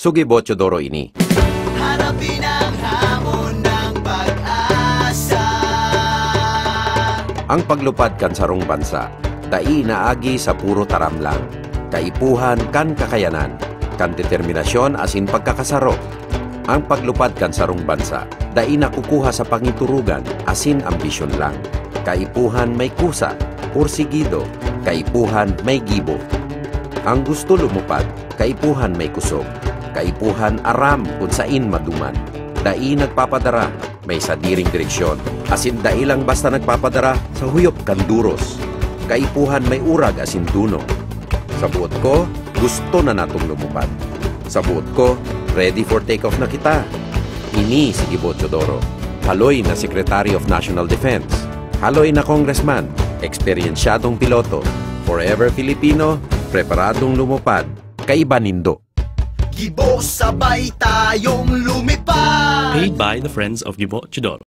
Sugibo Chodoro ini. Harapin ang hamon ng pag-asa. Ang paglupad kan sarong bansa, dai naagi sa puro taram lang. Kaipuhan kan kakayanan, kan determinasyon asin pagkakasaro. Ang paglupad kan sarong bansa, dai nakukuha sa pangiturugan asin ambisyon lang. Kaipuhan may kusa, pursigido, kaipuhan may gibo. Ang gusto lumupad, kaipuhan may kusog. Kaipuhan aram kung sain maduman. Dai nagpapadara, may sadiring direksyon. Asin dai lang basta nagpapadara sa huyop kan duros. Kaipuhan may urag asin duno. Sa buot ko, gusto na natong lumupad. Sa buot ko, ready for takeoff na kita. Ini si Gibo Chodoro. Haloy na Secretary of National Defense. Haloy na Congressman. Eksperyensyadong piloto. Forever Filipino. Preparadong lumupad, kaiba nindo. Gibo, sabay tayong lumipad. Paid by the Friends of Gibo Chodoro.